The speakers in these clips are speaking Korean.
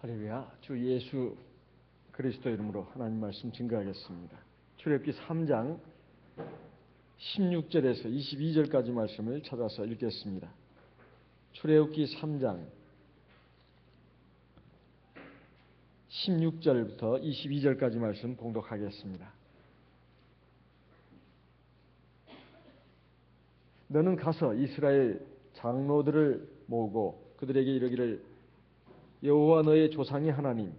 할렐루야. 주 예수 그리스도 이름으로 하나님 말씀 증거하겠습니다. 출애굽기 3장 16절에서 22절까지 말씀을 찾아서 읽겠습니다. 출애굽기 3장 16절부터 22절까지 말씀 봉독하겠습니다. 너는 가서 이스라엘 장로들을 모으고 그들에게 이르기를 여호와 너의 조상의 하나님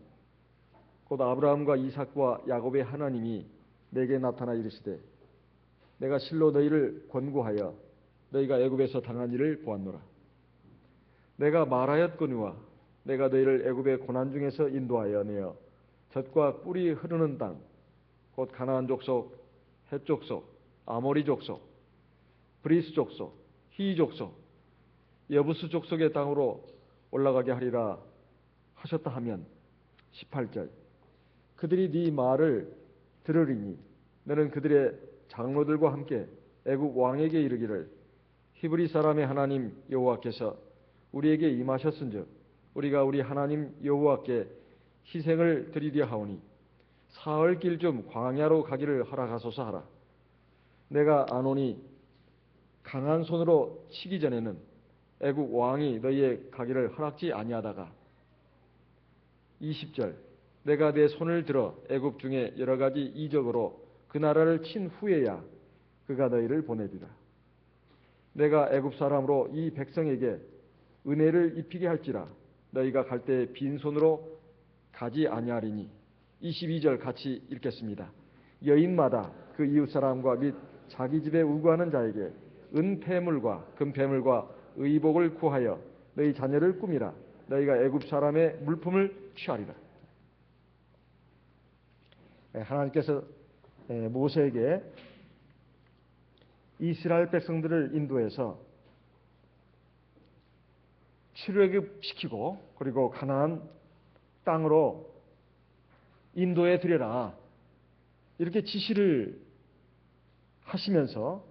곧 아브라함과 이삭과 야곱의 하나님이 내게 나타나 이르시되 내가 실로 너희를 권고하여 너희가 애굽에서 당한 일을 보았노라. 내가 말하였거니와 내가 너희를 애굽의 고난 중에서 인도하여 내어 젖과 꿀이 흐르는 땅 곧 가나안 족속, 헷 족속, 아모리 족속, 브리스 족속, 히 족속, 여부스 족속의 땅으로 올라가게 하리라 하셨다 하면 18절 그들이 네 말을 들으리니 너는 그들의 장로들과 함께 애굽 왕에게 이르기를 히브리 사람의 하나님 여호와께서 우리에게 임하셨은즉 우리가 우리 하나님 여호와께 희생을 드리려 하오니 사흘 길 좀 광야로 가기를 허락하소서 하라. 내가 아노니 강한 손으로 치기 전에는 애굽 왕이 너희의 가기를 허락지 아니하다가 20절 내가 내 손을 들어 애굽 중에 여러 가지 이적으로 그 나라를 친 후에야 그가 너희를 보내리라. 내가 애굽 사람으로 이 백성에게 은혜를 입히게 할지라 너희가 갈 때 빈손으로 가지 아니하리니 22절 같이 읽겠습니다. 여인마다 그 이웃 사람과 및 자기 집에 우거하는 자에게 은폐물과 금폐물과 의복을 구하여 너희 자녀를 꾸미라. 너희가 애굽 사람의 물품을 취하리라. 하나님께서 모세에게 이스라엘 백성들을 인도해서 출애굽시키고 그리고 가나안 땅으로 인도해 드려라 이렇게 지시를 하시면서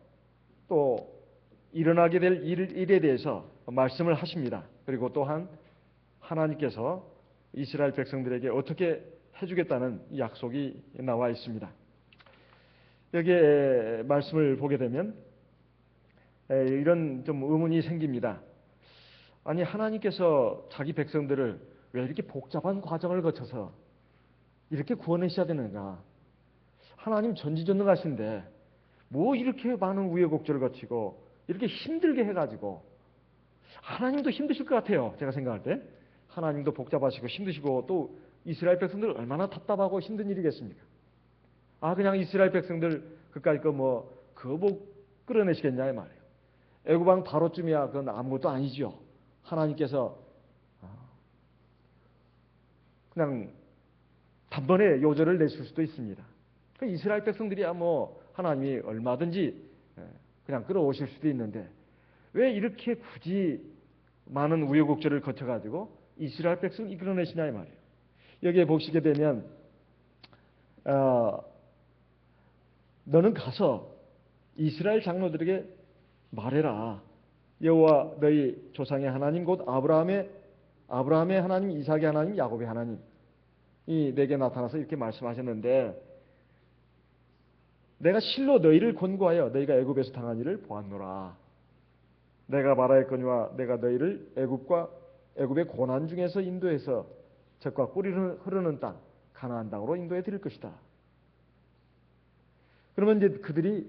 또 일어나게 될 일에 대해서 말씀을 하십니다. 그리고 또한 하나님께서 이스라엘 백성들에게 어떻게 해주겠다는 약속이 나와 있습니다. 여기에 말씀을 보게 되면 이런 좀 의문이 생깁니다. 아니 하나님께서 자기 백성들을 왜 이렇게 복잡한 과정을 거쳐서 이렇게 구원하셔야 되는가? 하나님 전지전능하신데 뭐 이렇게 많은 우여곡절을 거치고 이렇게 힘들게 해가지고 하나님도 힘드실 것 같아요. 제가 생각할 때 하나님도 복잡하시고 힘드시고 또 이스라엘 백성들 얼마나 답답하고 힘든 일이겠습니까? 그냥 이스라엘 백성들 그까짓 거 뭐 끌어내시겠냐 이 말이에요. 애굽 왕 바로쯤이야 그건 아무것도 아니죠. 하나님께서 그냥 단번에 요절을 내실 수도 있습니다. 이스라엘 백성들이야 뭐 하나님이 얼마든지 그냥 끌어오실 수도 있는데 왜 이렇게 굳이 많은 우여곡절을 거쳐가지고 이스라엘 백성을 이끌어내시냐 이 말이에요. 여기에 보시게 되면 너는 가서 이스라엘 장로들에게 말해라. 여호와 너희 조상의 하나님 곧 아브라함의 하나님, 이삭의 하나님, 야곱의 하나님이 내게 나타나서 이렇게 말씀하셨는데 내가 실로 너희를 권고하여 너희가 애굽에서 당한 일을 보았노라. 내가 말하였거니와 내가 너희를 애굽의 고난 중에서 인도해서 젖과 꿀이 흐르는 땅 가나안 땅으로 인도해 드릴 것이다. 그러면 이제 그들이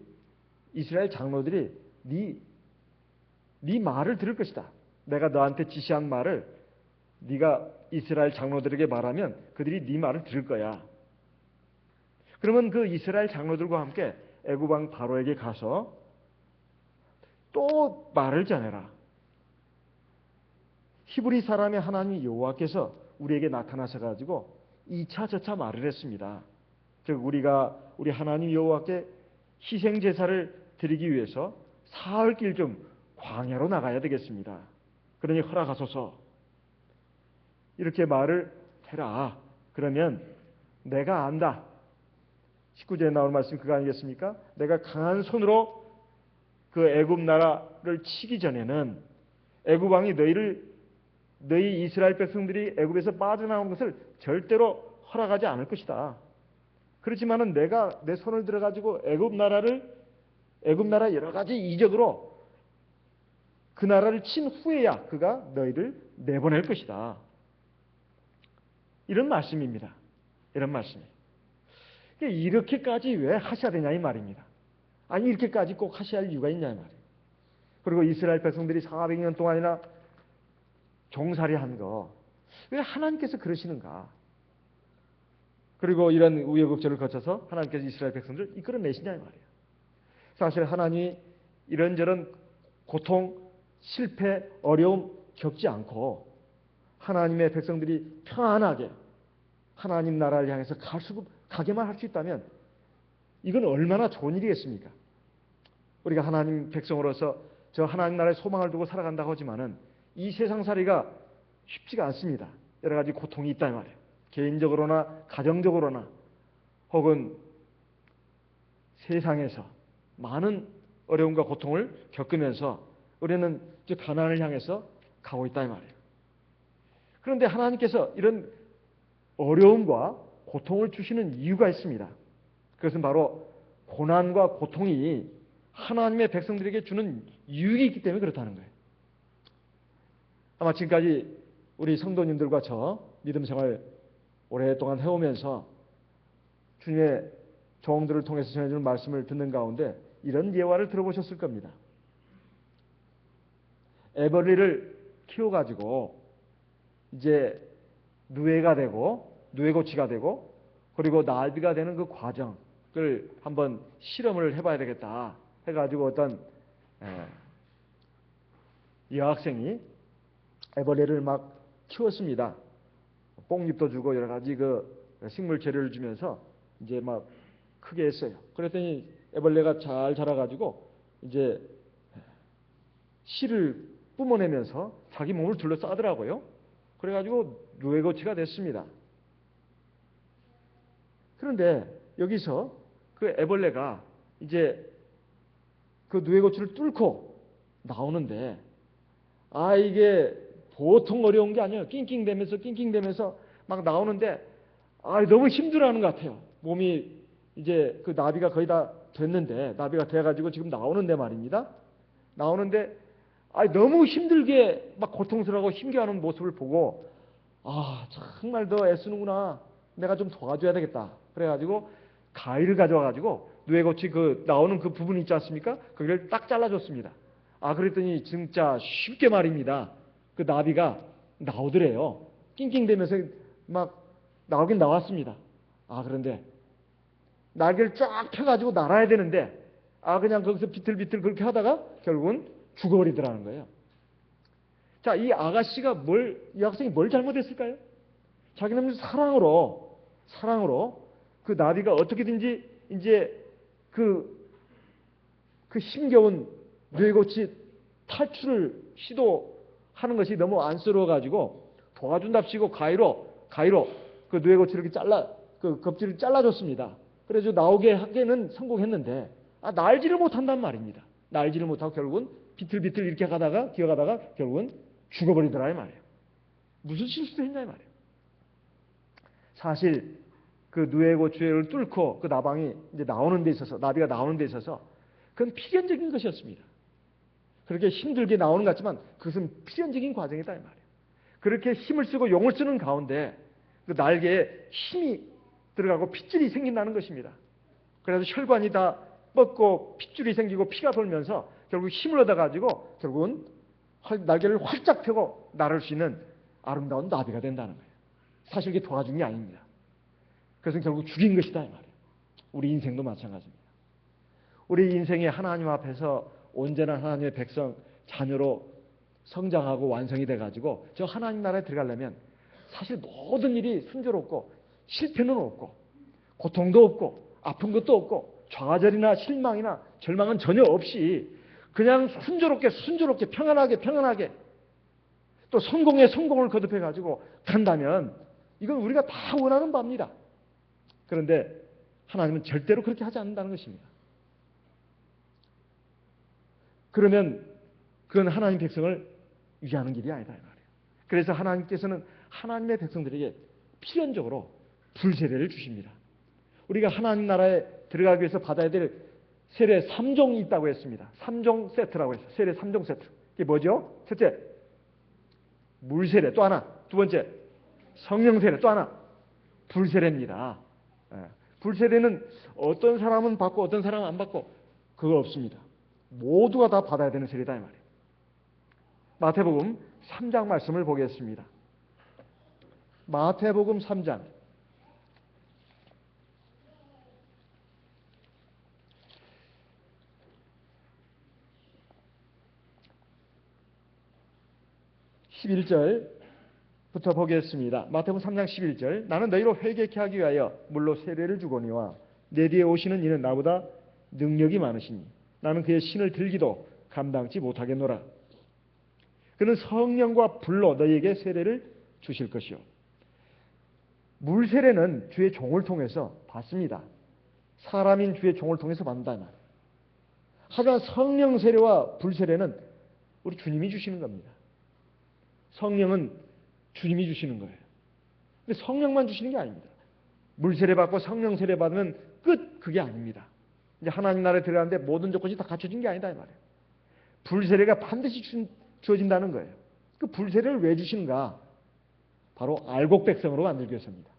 이스라엘 장로들이 네 말을 들을 것이다. 내가 너한테 지시한 말을 네가 이스라엘 장로들에게 말하면 그들이 네 말을 들을 거야. 그러면 그 이스라엘 장로들과 함께 애굽 왕 바로에게 가서 또 말을 전해라. 히브리 사람의 하나님 여호와께서 우리에게 나타나셔 가지고 2차 저차 말을 했습니다. 즉 우리가 우리 하나님 여호와께 희생 제사를 드리기 위해서 사흘 길 좀 광야로 나가야 되겠습니다. 그러니 허락하소서. 이렇게 말을 해라. 그러면 내가 안다. 19절에 나오는 말씀 그거 아니겠습니까? 내가 강한 손으로 그 애굽 나라를 치기 전에는 애굽 왕이 너희를 너희 이스라엘 백성들이 애굽에서 빠져나오는 것을 절대로 허락하지 않을 것이다. 그렇지만은 내가 내 손을 들어가지고 애굽 나라 여러 가지 이적으로 그 나라를 친 후에야 그가 너희를 내보낼 것이다. 이런 말씀입니다. 이런 말씀이에요. 이렇게까지 왜 하셔야 되냐 이 말입니다. 아니 이렇게까지 꼭 하셔야 할 이유가 있냐 이 말이에요. 그리고 이스라엘 백성들이 400년 동안이나 종살이 한 거 왜 하나님께서 그러시는가? 그리고 이런 우여곡절을 거쳐서 하나님께서 이스라엘 백성들을 이끌어내시냐 이 말이에요. 사실 하나님이 이런저런 고통, 실패, 어려움 겪지 않고 하나님의 백성들이 편안하게 하나님 나라를 향해서 가게만 할 수 있다면 이건 얼마나 좋은 일이겠습니까? 우리가 하나님 백성으로서 저 하나님 나라의 소망을 두고 살아간다고 하지만은 이 세상살이가 쉽지가 않습니다. 여러 가지 고통이 있다 이 말이에요. 개인적으로나 가정적으로나 혹은 세상에서 많은 어려움과 고통을 겪으면서 우리는 저 가나안을 향해서 가고 있다 이 말이에요. 그런데 하나님께서 이런 어려움과 고통을 주시는 이유가 있습니다. 그것은 바로 고난과 고통이 하나님의 백성들에게 주는 유익이 있기 때문에 그렇다는 거예요. 아마 지금까지 우리 성도님들과 저 믿음 생활 오랫동안 해오면서 주님의 종들을 통해서 전해주는 말씀을 듣는 가운데 이런 예화를 들어보셨을 겁니다. 애벌레를 키워가지고 이제 누에가 되고 누에고치가 되고 그리고 나비가 되는 그 과정을 한번 실험을 해봐야 되겠다 해가지고 어떤 여학생이 애벌레를 막 키웠습니다. 뽕잎도 주고 여러 가지 그 식물 재료를 주면서 이제 막 크게 했어요. 그랬더니 애벌레가 잘 자라가지고 이제 씨를 뿜어내면서 자기 몸을 둘러싸더라고요. 그래가지고 누에고치가 됐습니다. 그런데 여기서 그 애벌레가 이제 그 누에고치를 뚫고 나오는데 이게 보통 어려운 게 아니에요. 낑낑대면서 막 나오는데 너무 힘들어하는 것 같아요. 몸이 이제 그 나비가 거의 다 됐는데 나비가 돼가지고 지금 나오는데 말입니다. 나오는데 너무 힘들게 막 고통스러워하고 힘겨워하는 모습을 보고 정말 더 애쓰는구나. 내가 좀 도와줘야 되겠다. 그래가지고 가위를 가져와가지고 누에고치 그 나오는 그 부분 있지 않습니까? 거기를 딱 잘라줬습니다. 그랬더니 진짜 쉽게 말입니다. 그 나비가 나오더래요. 낑낑대면서 막 나오긴 나왔습니다. 그런데 날개를 쫙 펴가지고 날아야 되는데 그냥 거기서 비틀비틀 그렇게 하다가 결국은 죽어버리더라는 거예요. 자, 이 학생이 뭘 잘못했을까요? 자기는 사랑으로 그 나비가 어떻게든지 이제 그 힘겨운 누에고치 탈출을 시도하는 것이 너무 안쓰러워가지고 도와준답시고 가위로 그 누에고치를 이렇게 그 겁질을 잘라줬습니다. 그래서 나오게 하기는 성공했는데 날지를 못한단 말입니다. 날지를 못하고 결국은 비틀비틀 이렇게 기어가다가 결국은 죽어버리더라 이 말이에요. 무슨 실수를 했냐 이 말이에요. 사실 그 누에고치를 뚫고 그 나방이 이제 나비가 나오는 데 있어서 그건 필연적인 것이었습니다. 그렇게 힘들게 나오는 것 같지만 그것은 필연적인 과정이다 이 말이에요. 그렇게 힘을 쓰고 용을 쓰는 가운데 그 날개에 힘이 들어가고 핏줄이 생긴다는 것입니다. 그래서 혈관이 다 뻗고 핏줄이 생기고 피가 돌면서 결국 힘을 얻어가지고 결국은 날개를 활짝 펴고 날을 수 있는 아름다운 나비가 된다는 거예요. 사실 이게 도와준 게 아닙니다. 그래서 결국 죽인 것이다 이 말이에요. 우리 인생도 마찬가지입니다. 우리 인생에 하나님 앞에서 온전한 하나님의 백성 자녀로 성장하고 완성이 돼가지고 저 하나님 나라에 들어가려면 사실 모든 일이 순조롭고 실패는 없고 고통도 없고 아픈 것도 없고 좌절이나 실망이나 절망은 전혀 없이 그냥 순조롭게 평안하게 또 성공을 거듭해가지고 간다면 이건 우리가 다 원하는 바입니다. 그런데 하나님은 절대로 그렇게 하지 않는다는 것입니다. 그러면 그건 하나님 백성을 위하는 길이 아니다 이 말이에요. 그래서 하나님께서는 하나님의 백성들에게 필연적으로 불세례를 주십니다. 우리가 하나님 나라에 들어가기 위해서 받아야 될 세례 3종이 있다고 했습니다. 3종 세트라고 했어요. 세례 3종 세트. 이게 뭐죠? 첫째, 물세례. 또 하나. 두 번째, 성령세례. 또 하나, 불세례입니다. 불세례는 어떤 사람은 받고 어떤 사람은 안 받고 그거 없습니다. 모두가 다 받아야 되는 세례다 이 말이에요. 마태복음 3장 말씀을 보겠습니다. 마태복음 3장 11절부터 보겠습니다. 마태복음 3장 11절. 나는 너희로 회개케 하기 위하여 물로 세례를 주거니와 내 뒤에 오시는 이는 나보다 능력이 많으시니 나는 그의 신을 들기도 감당치 못하겠노라. 그는 성령과 불로 너희에게 세례를 주실 것이요. 물세례는 주의 종을 통해서 받습니다. 사람인 주의 종을 통해서 받는다 말이에요. 하지만 성령 세례와 불세례는 우리 주님이 주시는 겁니다. 성령은 주님이 주시는 거예요. 근데 성령만 주시는 게 아닙니다. 물세례 받고 성령 세례 받으면 끝, 그게 아닙니다. 이제 하나님 나라에 들어가는데 모든 조건이 다 갖춰진 게 아니다 이 말이에요. 불세례가 반드시 주어진다는 거예요. 그 불세례를 왜 주시는가? 바로 알곡 백성으로 만들기 위해서입니다.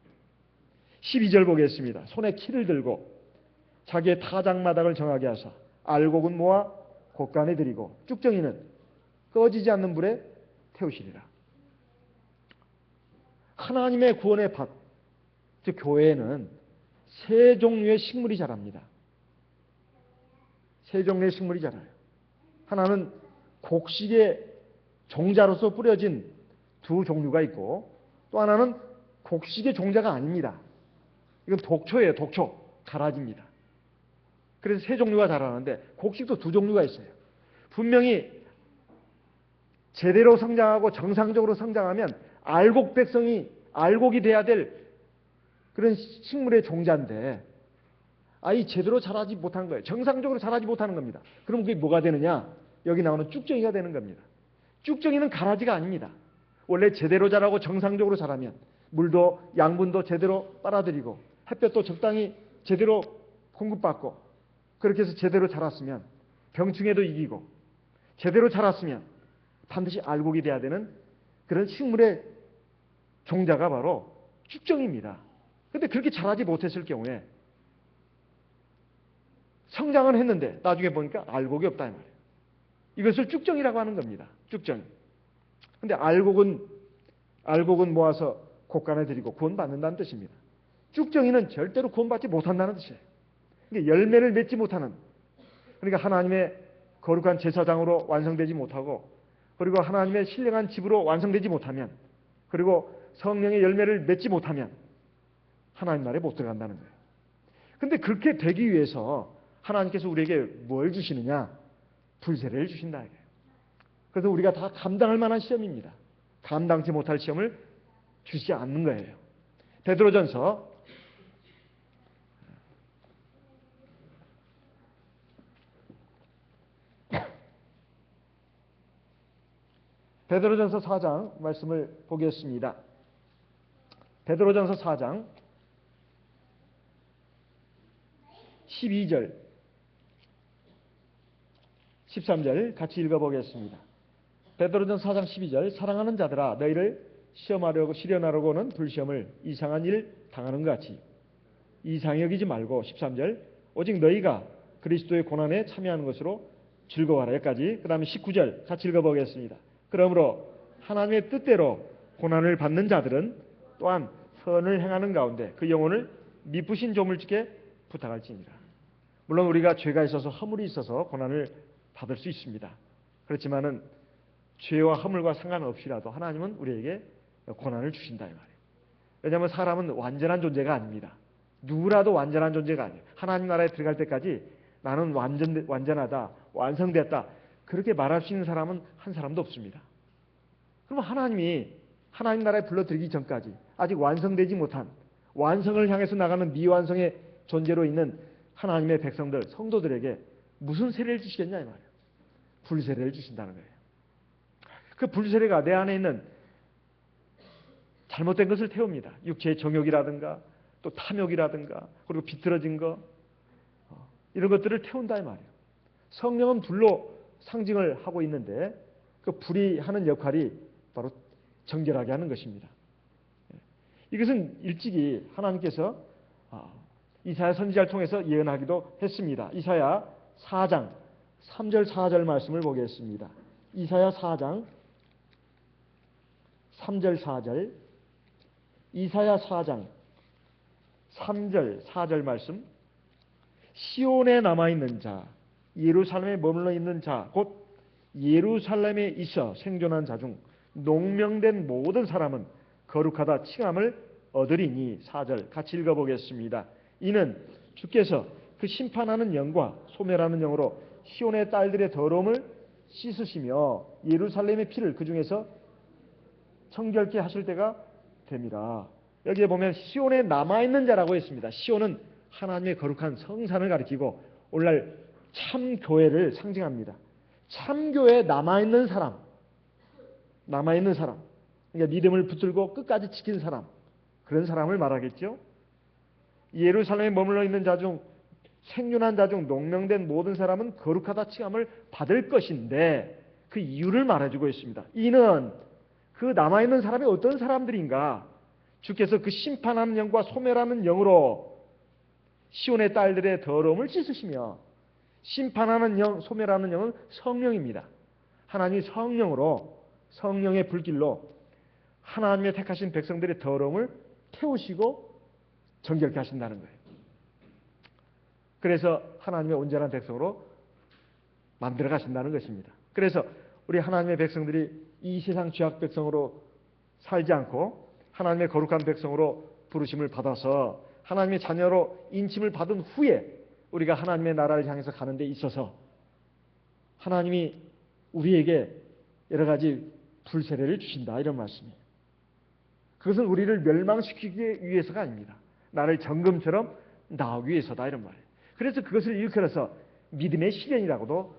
12절 보겠습니다. 손에 키를 들고 자기의 타작마당을 정하게 하사 알곡은 모아 곳간에 들이고 쭉정이는 꺼지지 않는 불에 태우시리라. 하나님의 구원의 밭, 즉 교회에는 세 종류의 식물이 자랍니다. 세 종류의 식물이 자라요. 하나는 곡식의 종자로서 뿌려진 두 종류가 있고 또 하나는 곡식의 종자가 아닙니다. 이건 독초예요. 독초. 가라지입니다. 그래서 세 종류가 자라는데 곡식도 두 종류가 있어요. 분명히 제대로 성장하고 정상적으로 성장하면 알곡 백성이 알곡이 돼야 될 그런 식물의 종자인데 아이 제대로 자라지 못한 거예요. 정상적으로 자라지 못하는 겁니다. 그럼 그게 뭐가 되느냐? 여기 나오는 쭉정이가 되는 겁니다. 쭉정이는 가라지가 아닙니다. 원래 제대로 자라고 정상적으로 자라면 물도 양분도 제대로 빨아들이고 햇볕도 적당히 제대로 공급받고 그렇게 해서 제대로 자랐으면 병충해도 이기고 제대로 자랐으면 반드시 알곡이 돼야 되는 그런 식물의 종자가 바로 쭉정입니다. 그런데 그렇게 자라지 못했을 경우에 성장은 했는데 나중에 보니까 알곡이 없다 이 말이에요. 이것을 쭉정이라고 하는 겁니다. 쭉정. 그런데 알곡은 모아서 곳간에 들이고 구원받는다는 뜻입니다. 쭉정이는 절대로 구원받지 못한다는 뜻이에요. 그러니까 열매를 맺지 못하는, 그러니까 하나님의 거룩한 제사장으로 완성되지 못하고 그리고 하나님의 신령한 집으로 완성되지 못하면 그리고 성령의 열매를 맺지 못하면 하나님 나라에 못 들어간다는 거예요. 그런데 그렇게 되기 위해서 하나님께서 우리에게 뭘 주시느냐? 불세례를 주신다. 그래서 우리가 다 감당할 만한 시험입니다. 감당치 못할 시험을 주시지 않는 거예요. 베드로전서 4장 말씀을 보겠습니다. 베드로전서 4장 12절 13절 같이 읽어보겠습니다. 베드로전서 4장 12절 사랑하는 자들아 너희를 시련하려고는 불시험을 이상한 일 당하는 것 같이 이상히 여기지 말고 13절 오직 너희가 그리스도의 고난에 참여하는 것으로 즐거워하라. 여기까지. 그 다음에 19절 같이 읽어보겠습니다. 그러므로 하나님의 뜻대로 고난을 받는 자들은 또한 선을 행하는 가운데 그 영혼을 미쁘신 조물주께 부탁할지니라. 물론 우리가 죄가 있어서 허물이 있어서 고난을 받을 수 있습니다. 그렇지만은 죄와 허물과 상관없이라도 하나님은 우리에게 고난을 주신다 이 말이에요. 왜냐하면 사람은 완전한 존재가 아닙니다. 누구라도 완전한 존재가 아니에요. 하나님 나라에 들어갈 때까지 나는 완전하다, 완성됐다 그렇게 말할 수 있는 사람은 한 사람도 없습니다. 그럼 하나님이 하나님 나라에 불러들이기 전까지 아직 완성되지 못한 완성을 향해서 나가는 미완성의 존재로 있는 하나님의 백성들, 성도들에게 무슨 세례를 주시겠냐 이 말이에요. 불세례를 주신다는 거예요. 그 불세례가 내 안에 있는 잘못된 것을 태웁니다. 육체의 정욕이라든가 또 탐욕이라든가 그리고 비틀어진 거 이런 것들을 태운다 이 말이에요. 성령은 불로 상징을 하고 있는데 그 불이 하는 역할이 바로 정결하게 하는 것입니다. 이것은 일찍이 하나님께서 이사야 선지자를 통해서 예언하기도 했습니다. 이사야 4장 3절 4절 말씀을 보겠습니다. 이사야 4장 3절 4절 이사야 4장 3절 4절 말씀 시온에 남아있는 자 예루살렘에 머물러 있는 자 곧 예루살렘에 있어 생존한 자 중 농명된 모든 사람은 거룩하다 칭함을 얻으리니 4절 같이 읽어보겠습니다. 이는 주께서 그 심판하는 영과 소멸하는 영으로 시온의 딸들의 더러움을 씻으시며 예루살렘의 피를 그 중에서 청결케 하실 때가 됨이라. 여기에 보면 시온에 남아있는 자라고 했습니다. 시온은 하나님의 거룩한 성산을 가리키고 오늘날 참 교회를 상징합니다. 참 교회에 남아있는 사람, 그러니까 믿음을 붙들고 끝까지 지킨 사람, 그런 사람을 말하겠죠. 예루살렘에 머물러 있는 자 중 생존한 자 중 농명된 모든 사람은 거룩하다 칭함을 받을 것인데 그 이유를 말해주고 있습니다. 이는 그 남아있는 사람이 어떤 사람들인가? 주께서 그 심판하는 영과 소멸하는 영으로 시온의 딸들의 더러움을 씻으시며 심판하는 영, 소멸하는 영은 성령입니다. 하나님이 성령으로 성령의 불길로 하나님의 택하신 백성들의 더러움을 태우시고 정결케 하신다는 거예요. 그래서 하나님의 온전한 백성으로 만들어 가신다는 것입니다. 그래서 우리 하나님의 백성들이 이 세상 죄악 백성으로 살지 않고 하나님의 거룩한 백성으로 부르심을 받아서 하나님의 자녀로 인침을 받은 후에 우리가 하나님의 나라를 향해서 가는 데 있어서 하나님이 우리에게 여러 가지 불세례를 주신다 이런 말씀이에요. 그것은 우리를 멸망시키기 위해서가 아닙니다. 나를 정금처럼 나오기 위해서다 이런 말이에요. 그래서 그것을 일컬어서 믿음의 시련이라고도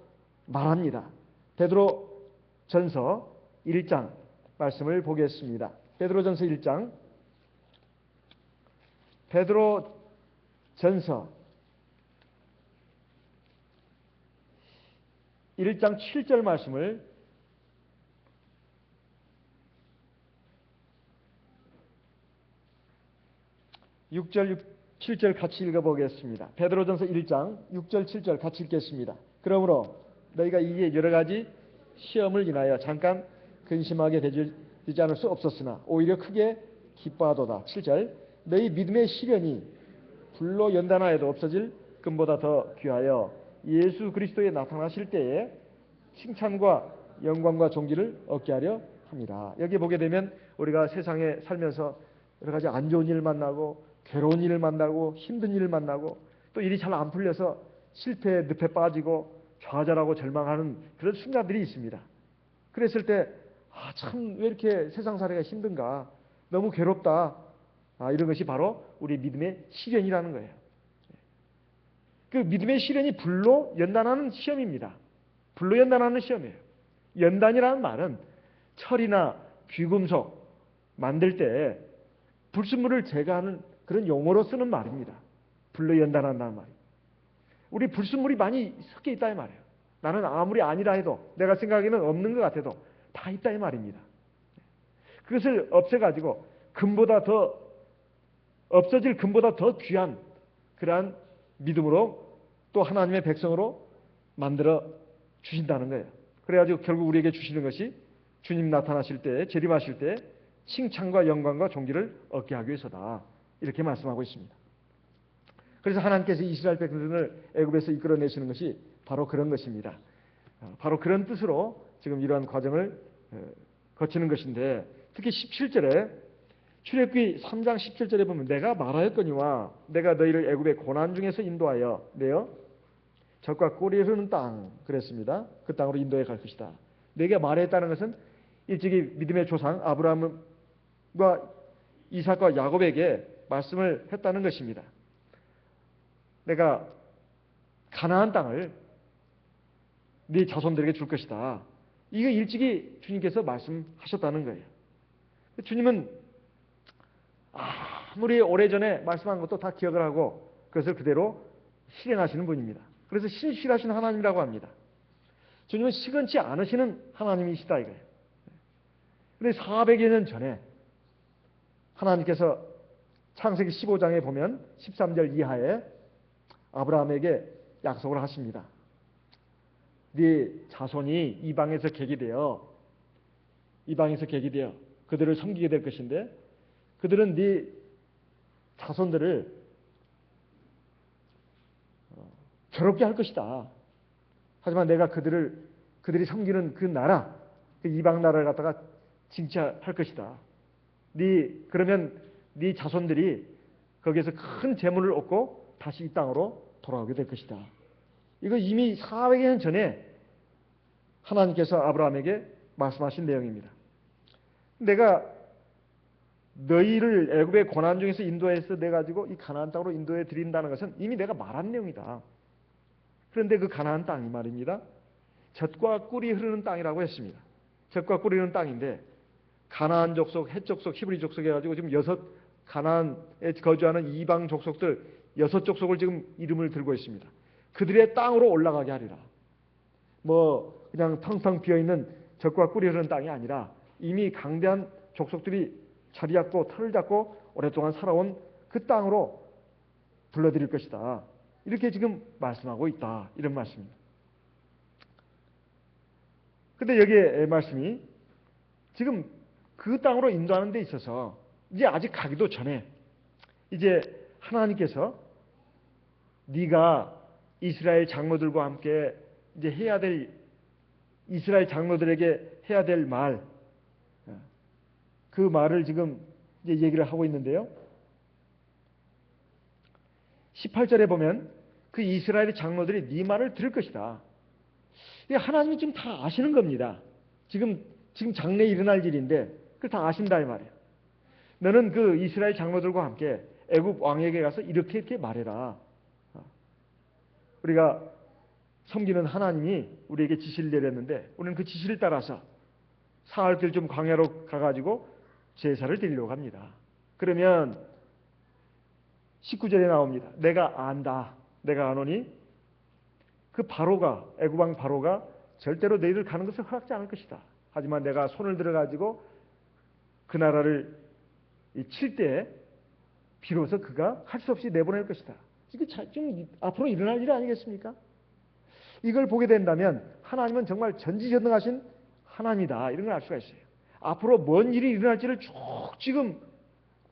말합니다. 베드로전서 1장 말씀을 보겠습니다. 베드로전서 1장 베드로전서 1장 7절 말씀을 6절, 7절 같이 읽어보겠습니다. 베드로전서 1장 6절, 7절 같이 읽겠습니다. 그러므로 너희가 이에 여러 가지 시험을 인하여 잠깐 근심하게 되지 않을 수 없었으나 오히려 크게 기뻐하도다. 7절 너희 믿음의 시련이 불로 연단하여도 없어질 금보다 더 귀하여 예수 그리스도에 나타나실 때에 칭찬과 영광과 존귀를 얻게 하려 합니다. 여기 보게 되면 우리가 세상에 살면서 여러 가지 안 좋은 일 만나고 괴로운 일을 만나고 힘든 일을 만나고 또 일이 잘 안 풀려서 실패의 늪에 빠지고 좌절하고 절망하는 그런 순간들이 있습니다. 그랬을 때 참 왜 이렇게 세상살이가 힘든가 너무 괴롭다 이런 것이 바로 우리 믿음의 시련이라는 거예요. 그 믿음의 시련이 불로 연단하는 시험입니다. 불로 연단하는 시험이에요. 연단이라는 말은 철이나 귀금속 만들 때 불순물을 제거하는 그런 용어로 쓰는 말입니다. 불로 연단한다는 말이에요. 우리 불순물이 많이 섞여 있다 이 말이에요. 나는 아무리 아니라 해도 내가 생각에는 없는 것 같아도 다 있다 이 말입니다. 그것을 없애가지고 없어질 금보다 더 귀한 그러한 믿음으로 또 하나님의 백성으로 만들어 주신다는 거예요. 그래가지고 결국 우리에게 주시는 것이 주님 나타나실 때 재림하실 때 칭찬과 영광과 존귀를 얻게 하기 위해서다. 이렇게 말씀하고 있습니다. 그래서 하나님께서 이스라엘 백성들을 애굽에서 이끌어내시는 것이 바로 그런 것입니다. 바로 그런 뜻으로 지금 이러한 과정을 거치는 것인데 특히 17절에 출애굽기 3장 17절에 보면 내가 말하였거니와 내가 너희를 애굽의 고난 중에서 인도하여 내어 적과 꼴이 흐르는 땅 그랬습니다. 그 땅으로 인도해 갈 것이다. 내게 말했다는 것은 일찍이 믿음의 조상 아브라함과 이삭과 야곱에게 말씀을 했다는 것입니다. 내가 가나안 땅을 네 자손들에게 줄 것이다. 이거 일찍이 주님께서 말씀하셨다는 거예요. 주님은 아무리 오래전에 말씀한 것도 다 기억을 하고 그것을 그대로 실행하시는 분입니다. 그래서 신실하신 하나님이라고 합니다. 주님은 시건치 않으시는 하나님이시다 이거예요. 그런데 400여 년 전에 하나님께서 창세기 15장에 보면 13절 이하에 아브라함에게 약속을 하십니다. 네 자손이 이방에서 객이 되어 그들을 섬기게 될 것인데 그들은 네 자손들을 괴롭게 할 것이다. 하지만 내가 그들이 섬기는 그 나라, 그 이방 나라를 갖다가 징치할 것이다. 그러면 네 자손들이 거기에서 큰 재물을 얻고 다시 이 땅으로 돌아오게 될 것이다. 이거 이미 400여 년 전에 하나님께서 아브라함에게 말씀하신 내용입니다. 내가 너희를 애굽의 고난 중에서 인도해서 내 가지고 이 가나안 땅으로 인도해 드린다는 것은 이미 내가 말한 내용이다. 그런데 그 가나안 땅이 말입니다. 젖과 꿀이 흐르는 땅이라고 했습니다. 젖과 꿀이 흐르는 땅인데 가나안 족속, 헷 족속, 히브리 족속 해가지고 지금 6 가나안에 거주하는 이방 족속들 6 족속을 지금 이름을 들고 있습니다. 그들의 땅으로 올라가게 하리라. 뭐 그냥 텅텅 비어있는 젖과 꿀이 흐르는 땅이 아니라 이미 강대한 족속들이 자리 잡고 털을 잡고 오랫동안 살아온 그 땅으로 불러들일 것이다. 이렇게 지금 말씀하고 있다. 이런 말씀입니다. 근데 여기에 말씀이 지금 그 땅으로 인도하는 데 있어서 이제 아직 가기도 전에 이제 하나님께서 네가 이스라엘 장로들과 함께 이제 이스라엘 장로들에게 해야 될 말, 그 말을 지금 이제 얘기를 하고 있는데요. 18절에 보면 그 이스라엘의 장로들이 네 말을 들을 것이다. 하나님이 지금 다 아시는 겁니다. 지금 장래에 일어날 일인데 그걸 다 아신다 이 말이에요. 너는 그 이스라엘 장로들과 함께 애굽 왕에게 가서 이렇게 말해라. 우리가 섬기는 하나님이 우리에게 지시를 내렸는데 우리는 그 지시를 따라서 사흘 길 좀 광야로 가가지고 제사를 드리려고 합니다. 그러면 19절에 나옵니다. 내가 안다. 내가 아노니 그 바로가 애굽 왕 바로가 절대로 너희들 가는 것을 허락지 않을 것이다. 하지만 내가 손을 들어가지고 그 나라를 칠 때 비로소 그가 할 수 없이 내보낼 것이다. 이게 좀 앞으로 일어날 일 아니겠습니까? 이걸 보게 된다면 하나님은 정말 전지전능하신 하나님이다. 이런 걸 알 수가 있어요. 앞으로 뭔 일이 일어날지를 쭉 지금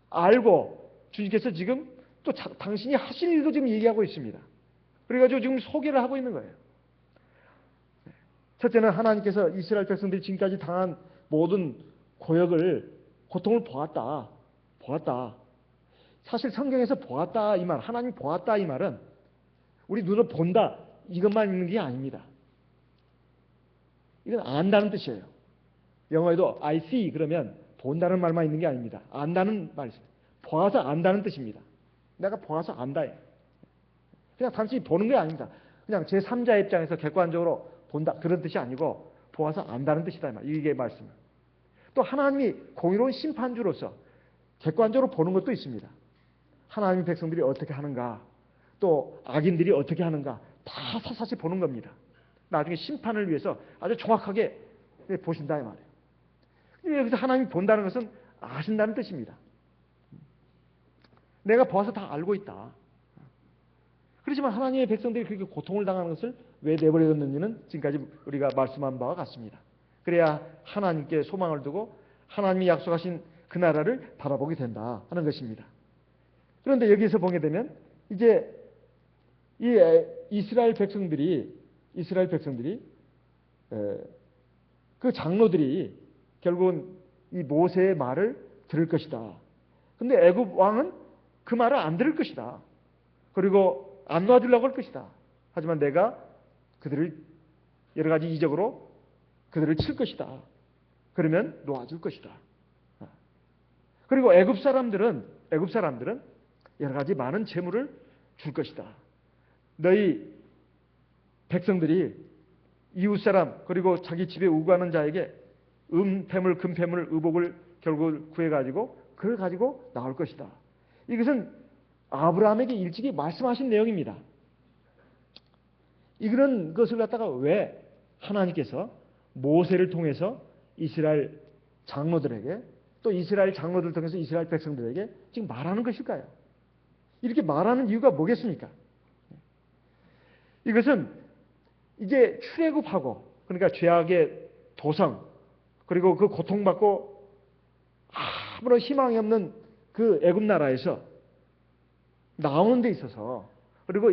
알고 주님께서 지금 또 당신이 하실 일도 지금 얘기하고 있습니다. 그래가지고 지금 소개를 하고 있는 거예요. 첫째는 하나님께서 이스라엘 백성들이 지금까지 당한 모든 고통을 보았다. 사실 성경에서 보았다 이 말, 하나님 보았다 이 말은 우리 눈으로 본다 이것만 있는 게 아닙니다. 이건 안다는 뜻이에요. 영어에도 I see 그러면 본다는 말만 있는 게 아닙니다. 안다는 말이 있어요. 보아서 안다는 뜻입니다. 내가 보아서 안다. 그냥 단순히 보는 게 아닙니다. 그냥 제3자의 입장에서 객관적으로 본다 그런 뜻이 아니고 보아서 안다는 뜻이다. 이게 말씀. 또 하나님이 공의로운 심판주로서 객관적으로 보는 것도 있습니다. 하나님의 백성들이 어떻게 하는가, 또 악인들이 어떻게 하는가 다 사사시 보는 겁니다. 나중에 심판을 위해서 아주 정확하게 보신다 이 말이에요. 여기서 하나님이 본다는 것은 아신다는 뜻입니다. 내가 보아서 다 알고 있다. 그렇지만 하나님의 백성들이 그렇게 고통을 당하는 것을 왜 내버려뒀는지는 지금까지 우리가 말씀한 바와 같습니다. 그래야 하나님께 소망을 두고 하나님이 약속하신 그 나라를 바라보게 된다 하는 것입니다. 그런데 여기서 보게 되면 이제 이 이스라엘 백성들이 그 장로들이 결국은 이 모세의 말을 들을 것이다. 근데 애굽 왕은 그 말을 안 들을 것이다. 그리고 안 놔주려고 할 것이다. 하지만 내가 그들을 여러 가지 이적으로 그들을 칠 것이다. 그러면 놓아줄 것이다. 그리고 애굽 사람들은 여러 가지 많은 재물을 줄 것이다. 너희 백성들이 이웃 사람 그리고 자기 집에 우거하는 자에게 음패물, 금패물, 의복을 결국 구해가지고 그걸 가지고 나올 것이다. 이것은 아브라함에게 일찍이 말씀하신 내용입니다. 이런 것을 갖다가 왜 하나님께서 모세를 통해서 이스라엘 장로들에게 또 이스라엘 장로들을 통해서 이스라엘 백성들에게 지금 말하는 것일까요? 이렇게 말하는 이유가 뭐겠습니까? 이것은 이제 출애굽하고 그러니까 죄악의 도성 그리고 그 고통받고 아무런 희망이 없는 그 애굽 나라에서 나오는 데 있어서 그리고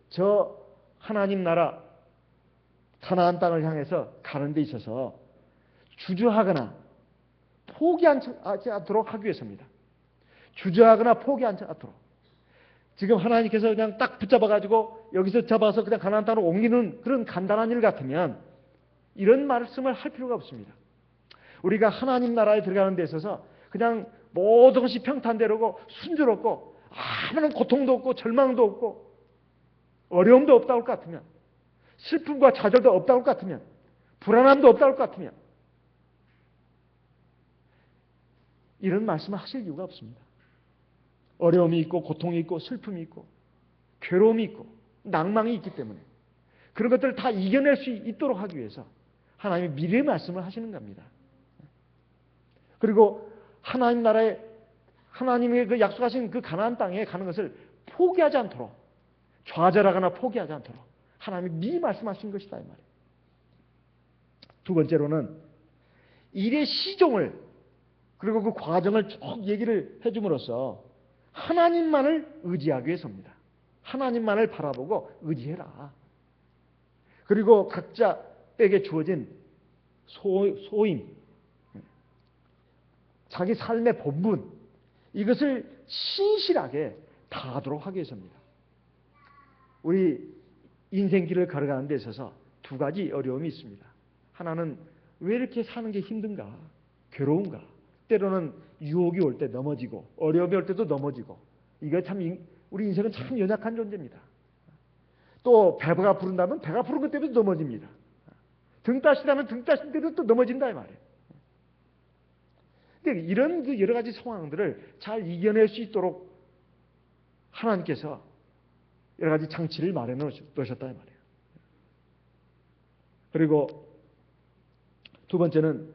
저 하나님 나라 가나안 땅을 향해서 가는 데 있어서 주저하거나 포기하지 않도록 하기 위해서입니다. 주저하거나 포기하지 않도록. 지금 하나님께서 그냥 딱 붙잡아가지고 여기서 잡아서 그냥 가나안 땅으로 옮기는 그런 간단한 일 같으면 이런 말씀을 할 필요가 없습니다. 우리가 하나님 나라에 들어가는 데 있어서 그냥 모든 것이 평탄대로고 순조롭고 아무런 고통도 없고 절망도 없고 어려움도 없다고 할 것 같으면 슬픔과 좌절도 없다고 할 것 같으면 불안함도 없다고 할 것 같으면 이런 말씀을 하실 이유가 없습니다. 어려움이 있고 고통이 있고 슬픔이 있고 괴로움이 있고 낭망이 있기 때문에 그런 것들을 다 이겨낼 수 있도록 하기 위해서 하나님의 미래의 말씀을 하시는 겁니다. 그리고 하나님 나라에 하나님의 그 약속하신 그 가나안 땅에 가는 것을 포기하지 않도록 좌절하거나 포기하지 않도록 하나님이 미리 말씀하신 것이다 이 말이에요. 두 번째로는 일의 시종을 그리고 그 과정을 쭉 얘기를 해줌으로써 하나님만을 의지하기 위해서입니다. 하나님만을 바라보고 의지해라. 그리고 각자에게 주어진 소임, 자기 삶의 본분 이것을 신실하게 다하도록 하기 위해서입니다. 우리 인생길을 걸어가는 데 있어서 두 가지 어려움이 있습니다. 하나는 왜 이렇게 사는 게 힘든가? 괴로운가? 때로는 유혹이 올 때 넘어지고 어려움이 올 때도 넘어지고 이거 참 우리 인생은 참 연약한 존재입니다. 또 배가 부른다면 배가 부른 것 때문에 넘어집니다. 등 따시다면 등 따신 때도 또 넘어진다 이 말이에요. 근데 이런 그 여러 가지 상황들을 잘 이겨낼 수 있도록 하나님께서 여러 가지 장치를 마련해 놓으셨다 이 말이에요. 그리고 두 번째는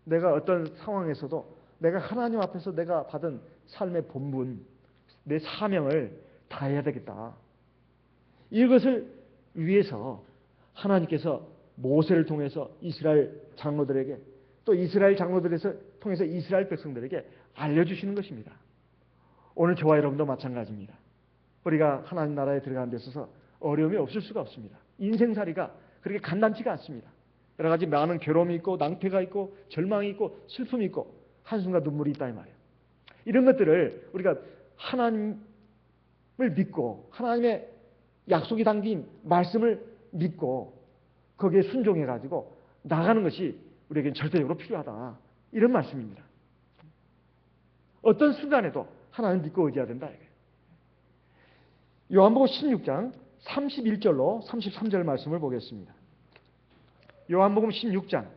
내가 어떤 상황에서도 내가 하나님 앞에서 내가 받은 삶의 본분, 내 사명을 다해야 되겠다. 이것을 위해서 하나님께서 모세를 통해서 이스라엘 장로들에게 또 이스라엘 장로들에서 통해서 이스라엘 백성들에게 알려주시는 것입니다. 오늘 저와 여러분도 마찬가지입니다. 우리가 하나님 나라에 들어가는 데 있어서 어려움이 없을 수가 없습니다. 인생살이가 그렇게 간단치가 않습니다. 여러 가지 많은 괴로움이 있고 낭패가 있고 절망이 있고 슬픔이 있고 한숨과 눈물이 있다 이 말이에요. 이런 것들을 우리가 하나님을 믿고 하나님의 약속이 담긴 말씀을 믿고 거기에 순종해가지고 나가는 것이 우리에겐 절대적으로 필요하다. 이런 말씀입니다. 어떤 순간에도 하나님 믿고 의지해야 된다. 요한복음 16장 31절로 33절 말씀을 보겠습니다. 요한복음 16장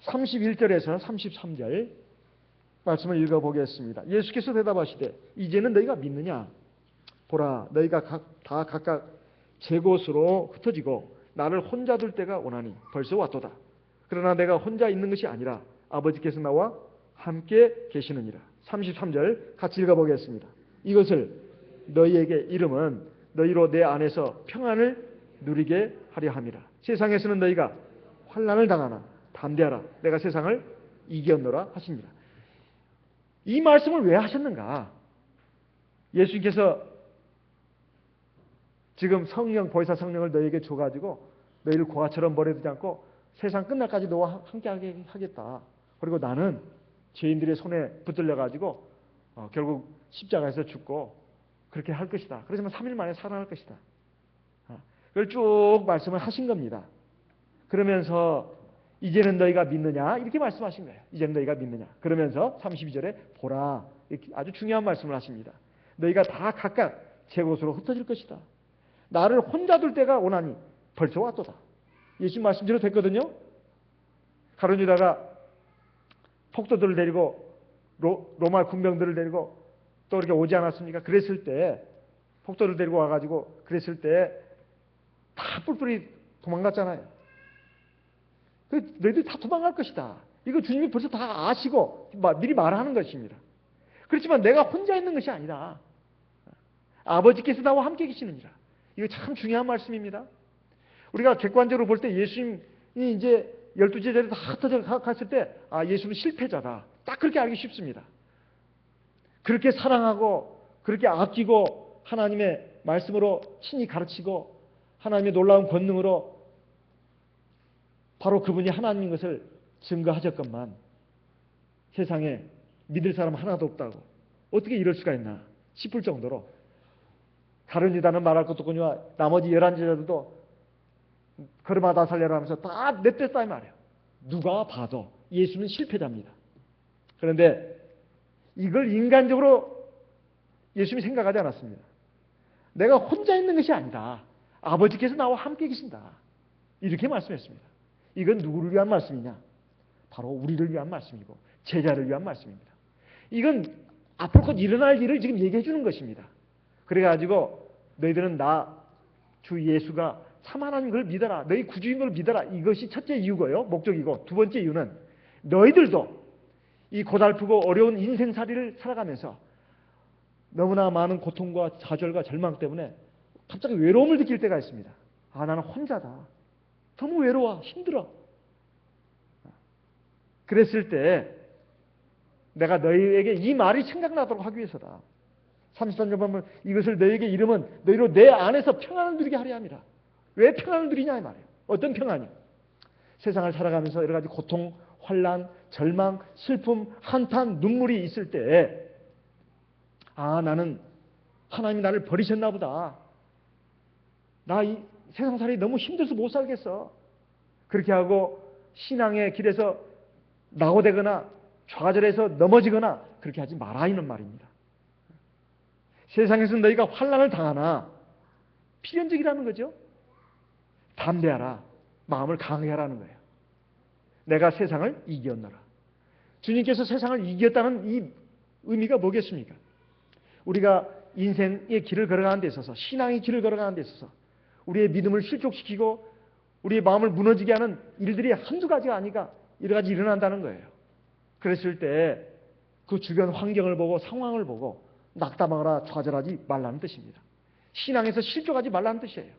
31절에서 33절 말씀을 읽어보겠습니다. 예수께서 대답하시되 이제는 너희가 믿느냐? 보라 너희가 다 각각 제 곳으로 흩어지고 나를 혼자 둘 때가 오나니 벌써 왔도다. 그러나 내가 혼자 있는 것이 아니라 아버지께서 나와 함께 계시느니라. 33절 같이 읽어보겠습니다. 이것을 너희에게 이름은 너희로 내 안에서 평안을 누리게 하려 함이라. 세상에서는 너희가 환난을 당하나 담대하라. 내가 세상을 이겼노라 하십니다. 이 말씀을 왜 하셨는가? 예수님께서 지금 성령, 보혜사 성령을 너희에게 줘가지고 너희를 고아처럼 버려두지 않고 세상 끝날까지 너와 함께하게 하겠다. 그리고 나는 죄인들의 손에 붙들려가지고 결국 십자가에서 죽고 그렇게 할 것이다. 그러지만 3일 만에 살아날 것이다. 그걸 쭉 말씀을 하신 겁니다. 그러면서 이제는 너희가 믿느냐? 이렇게 말씀하신 거예요. 이제는 너희가 믿느냐? 그러면서 32절에 보라. 이렇게 아주 중요한 말씀을 하십니다. 너희가 다 각각 제 곳으로 흩어질 것이다. 나를 혼자 둘 때가 오나니 벌써 왔도다. 예수님 말씀대로 됐거든요. 가룟 유다가 속도들을 데리고 로마 군병들을 데리고 또 이렇게 오지 않았습니까? 그랬을 때 속도를 데리고 와가지고 그랬을 때 다 뿔뿔이 도망갔잖아요. 너희들 다 도망갈 것이다. 이거 주님이 벌써 다 아시고 미리 말하는 것입니다. 그렇지만 내가 혼자 있는 것이 아니다. 아버지께서 나와 함께 계시느니라. 이거 참 중요한 말씀입니다. 우리가 객관적으로 볼 때 예수님이 이제 12제자들이 다 흩어져 갔을 때 예수는 실패자다. 딱 그렇게 알기 쉽습니다. 그렇게 사랑하고 그렇게 아끼고 하나님의 말씀으로 친히 가르치고 하나님의 놀라운 권능으로 바로 그분이 하나님인 것을 증거하셨건만 세상에 믿을 사람 하나도 없다고 어떻게 이럴 수가 있나 싶을 정도로 다른 유다는 말할 것도 없거니와 나머지 11제자들도 걸음하다 살려라 하면서 다 냅댔다 이 말이에요. 누가 봐도 예수는 실패자입니다. 그런데 이걸 인간적으로 예수님이 생각하지 않았습니다. 내가 혼자 있는 것이 아니다. 아버지께서 나와 함께 계신다. 이렇게 말씀했습니다. 이건 누구를 위한 말씀이냐? 바로 우리를 위한 말씀이고 제자를 위한 말씀입니다. 이건 앞으로 곧 일어날 일을 지금 얘기해 주는 것입니다. 그래가지고 너희들은 나 주 예수가 참 하나님 걸 믿어라. 너희 구주인 걸 믿어라. 이것이 첫째 이유고요. 목적이고 두 번째 이유는 너희들도 이 고달프고 어려운 인생살이를 살아가면서 너무나 많은 고통과 좌절과 절망 때문에 갑자기 외로움을 느낄 때가 있습니다. 나는 혼자다. 너무 외로워. 힘들어. 그랬을 때 내가 너희에게 이 말이 생각나도록 하기 위해서다. 33절 보면 이것을 너희에게 이르면 너희로 내 안에서 평안을 누리게 하려 함이라. 왜 평안을 누리냐 이 말이에요. 어떤 평안이? 세상을 살아가면서 여러 가지 고통, 환난, 절망, 슬픔, 한탄, 눈물이 있을 때 나는 하나님이 나를 버리셨나 보다. 나 이 세상살이 너무 힘들어서 못 살겠어. 그렇게 하고 신앙의 길에서 낙오되거나 좌절해서 넘어지거나 그렇게 하지 마라 이는 말입니다. 세상에서 너희가 환난을 당하나 필연적이라는 거죠. 담대하라. 마음을 강하게 하라는 거예요. 내가 세상을 이겼노라. 주님께서 세상을 이겼다는 이 의미가 뭐겠습니까? 우리가 인생의 길을 걸어가는 데 있어서 신앙의 길을 걸어가는 데 있어서 우리의 믿음을 실족시키고 우리의 마음을 무너지게 하는 일들이 한두 가지가 아니라 여러 가지 일어난다는 거예요. 그랬을 때 그 주변 환경을 보고 상황을 보고 낙담하거나 좌절하지 말라는 뜻입니다. 신앙에서 실족하지 말라는 뜻이에요.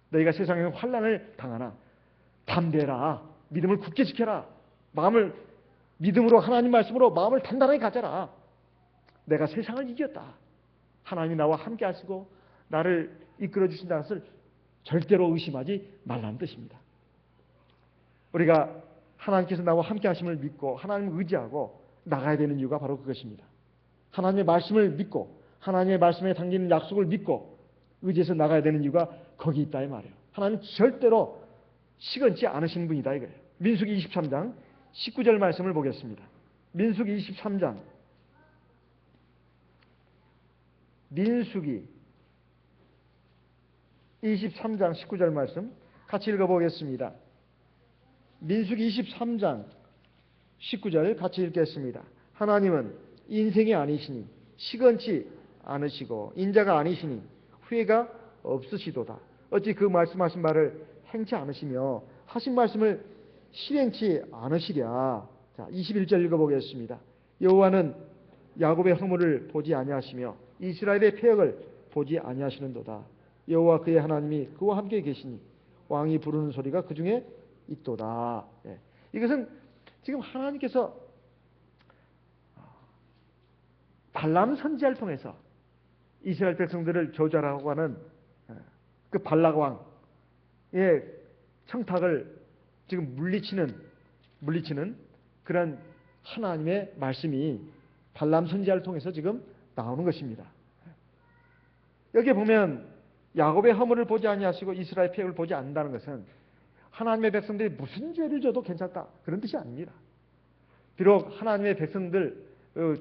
너희가 세상에서 환난을 당하나 담대해라. 믿음을 굳게 지켜라. 마음을 믿음으로 하나님 말씀으로 마음을 단단하게 가져라. 내가 세상을 이겼다. 하나님이 나와 함께 하시고 나를 이끌어 주신다는 것을 절대로 의심하지 말라는 뜻입니다. 우리가 하나님께서 나와 함께 하심을 믿고 하나님을 의지하고 나가야 되는 이유가 바로 그것입니다. 하나님의 말씀을 믿고 하나님의 말씀에 담기는 약속을 믿고 의지해서 나가야 되는 이유가 거기 있다 이 말이에요. 하나님은 절대로 시건치 않으신 분이다 이거예요. 민수기 23장 19절 말씀을 보겠습니다. 민수기 23장 민수기 23장 19절 말씀 같이 읽어보겠습니다. 민수기 23장 19절 같이 읽겠습니다. 하나님은 인생이 아니시니 시건치 않으시고 인자가 아니시니 후회가 없으시도다. 어찌 그 말씀하신 말을 행치 않으시며 하신 말씀을 실행치 않으시랴. 자, 21절 읽어보겠습니다. 여호와는 야곱의 허물을 보지 아니하시며 이스라엘의 패역을 보지 아니하시는도다. 여호와 그의 하나님이 그와 함께 계시니 왕이 부르는 소리가 그 중에 있도다. 이것은 지금 하나님께서 발람 선지자를 통해서 이스라엘 백성들을 교절하고 하는 그 발락 왕의 청탁을 지금 물리치는 그런 하나님의 말씀이 발람 선지자를 통해서 지금 나오는 것입니다. 여기에 보면 야곱의 허물을 보지 아니하시고 이스라엘 패역을 보지 않는다는 것은 하나님의 백성들이 무슨 죄를 져도 괜찮다 그런 뜻이 아닙니다. 비록 하나님의 백성들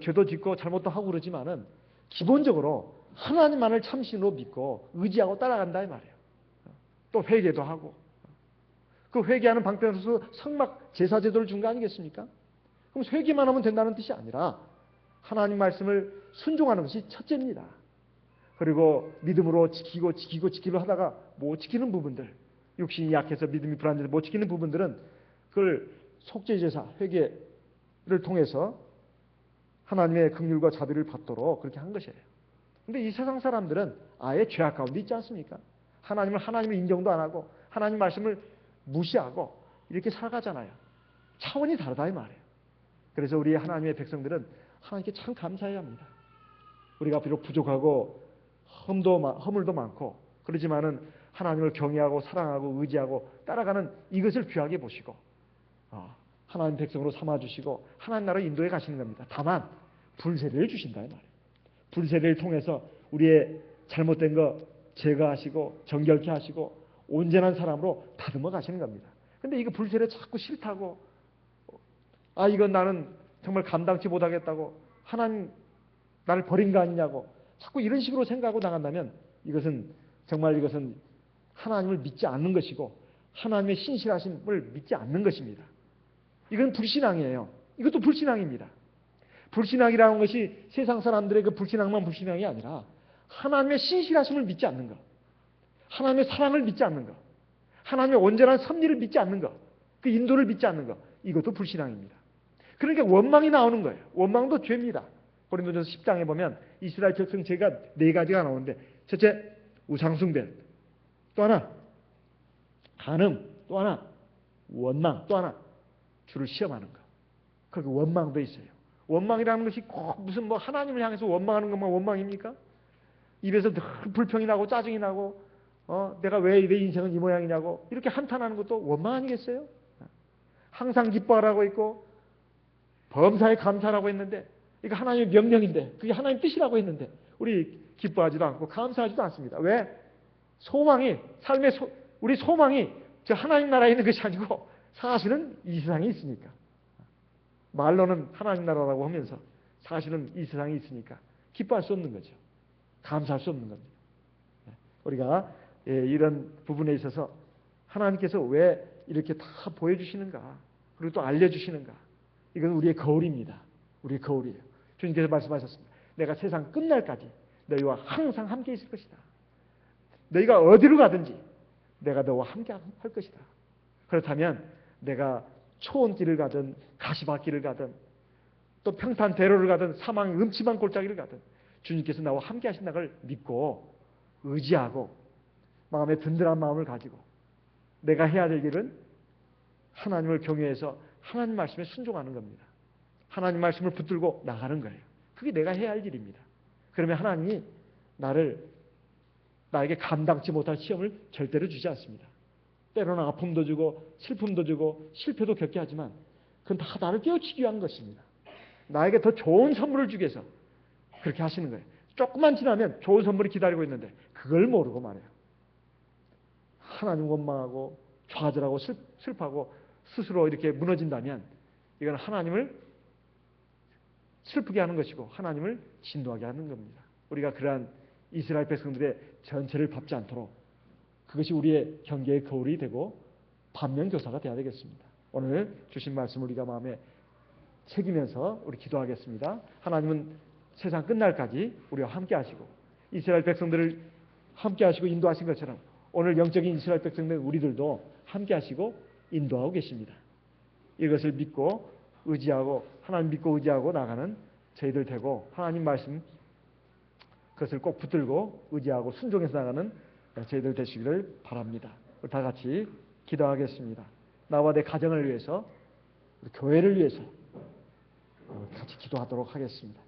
죄도 짓고 잘못도 하고 그러지만은 기본적으로 하나님만을 참신으로 믿고 의지하고 따라간다 이 말이에요. 또 회개도 하고 그 회개하는 방편으로서 성막 제사 제도를 준 거 아니겠습니까? 그럼 회개만 하면 된다는 뜻이 아니라 하나님 말씀을 순종하는 것이 첫째입니다. 그리고 믿음으로 지키고 하다가 못 지키는 부분들, 육신이 약해서 믿음이 불안해서 못 지키는 부분들은 그걸 속죄제사, 회개를 통해서 하나님의 긍휼과 자비를 받도록 그렇게 한 것이에요. 근데 이 세상 사람들은 아예 죄악 가운데 있지 않습니까? 하나님을 인정도 안 하고 하나님 말씀을 무시하고 이렇게 살아가잖아요. 차원이 다르다 이 말이에요. 그래서 우리 하나님의 백성들은 하나님께 참 감사해야 합니다. 우리가 비록 부족하고 허물도 많고 그러지만은 하나님을 경외하고 사랑하고 의지하고 따라가는 이것을 귀하게 보시고 하나님 백성으로 삼아주시고 하나님 나라로 인도해 가시는 겁니다. 다만 불세례를 주신다 이 말이에요. 불세례를 통해서 우리의 잘못된 거 제거하시고 정결케 하시고 온전한 사람으로 다듬어 가시는 겁니다. 근데 이거 불세례 자꾸 싫다고 이건 나는 정말 감당치 못하겠다고 하나님 나를 버린 거 아니냐고 자꾸 이런 식으로 생각하고 나간다면 이것은 하나님을 믿지 않는 것이고 하나님의 신실하심을 믿지 않는 것입니다. 이건 불신앙이에요. 이것도 불신앙입니다. 불신앙이라는 것이 세상 사람들의 그 불신앙만 불신앙이 아니라 하나님의 신실하심을 믿지 않는 것, 하나님의 사랑을 믿지 않는 것, 하나님의 온전한 섭리를 믿지 않는 것, 그 인도를 믿지 않는 것, 이것도 불신앙입니다. 그러니까 원망이 나오는 거예요. 원망도 죄입니다. 고린도전서 10장에 보면 이스라엘 백성 죄가 4가지가 나오는데 첫째 우상숭배, 또 하나 간음, 또 하나 원망, 또 하나 주를 시험하는 것. 거기 원망도 있어요. 원망이라는 것이 꼭 무슨 하나님을 향해서 원망하는 것만 원망입니까? 입에서 늘 불평이 나고 짜증이 나고 내가 왜 내 인생은 이 모양이냐고 이렇게 한탄하는 것도 원망 아니겠어요? 항상 기뻐하라고 있고 범사에 감사하라고 했는데 이거 하나님의 명령인데 그게 하나님 뜻이라고 했는데 우리 기뻐하지도 않고 감사하지도 않습니다. 왜? 우리 소망이 저 하나님 나라에 있는 것이 아니고 사실은 이 세상에 있으니까. 말로는 하나님 나라라고 하면서 사실은 이 세상에 있으니까 기뻐할 수 없는 거죠. 감사할 수 없는 겁니다. 우리가 이런 부분에 있어서 하나님께서 왜 이렇게 다 보여주시는가 그리고 또 알려주시는가 이건 우리의 거울입니다. 우리의 거울이에요. 주님께서 말씀하셨습니다. 내가 세상 끝날까지 너희와 항상 함께 있을 것이다. 너희가 어디로 가든지 내가 너와 함께 할 것이다. 그렇다면 내가 초원길을 가든 가시밭길을 가든 또 평탄대로를 가든 사망의 음침한 골짜기를 가든 주님께서 나와 함께 하신다는 걸 믿고 의지하고 마음에 든든한 마음을 가지고 내가 해야 될 일은 하나님을 경외해서 하나님 말씀에 순종하는 겁니다. 하나님 말씀을 붙들고 나가는 거예요. 그게 내가 해야 할 일입니다. 그러면 하나님이 나에게 감당치 못할 시험을 절대로 주지 않습니다. 때로는 아픔도 주고 슬픔도 주고 실패도 겪게 하지만 그건 다 나를 깨우치기 위한 것입니다. 나에게 더 좋은 선물을 주기 위해서 그렇게 하시는 거예요. 조금만 지나면 좋은 선물이 기다리고 있는데 그걸 모르고 말해요. 하나님 원망하고 좌절하고 슬퍼하고 스스로 이렇게 무너진다면 이건 하나님을 슬프게 하는 것이고 하나님을 진노하게 하는 겁니다. 우리가 그러한 이스라엘 백성들의 전체를 밟지 않도록 그것이 우리의 경계의 거울이 되고 반면교사가 되어야 되겠습니다. 오늘 주신 말씀 우리가 마음에 새기면서 우리 기도하겠습니다. 하나님은 세상 끝날까지 우리와 함께 하시고 이스라엘 백성들을 함께 하시고 인도하신 것처럼 오늘 영적인 이스라엘 백성들 우리들도 함께 하시고 인도하고 계십니다. 이것을 믿고 의지하고 하나님 믿고 의지하고 나가는 저희들 되고 하나님 말씀 그것을 꼭 붙들고 의지하고 순종해서 나가는 저희들 되시기를 바랍니다. 우리 다 같이 기도하겠습니다. 나와 내 가정을 위해서 우리 교회를 위해서 같이 기도하도록 하겠습니다.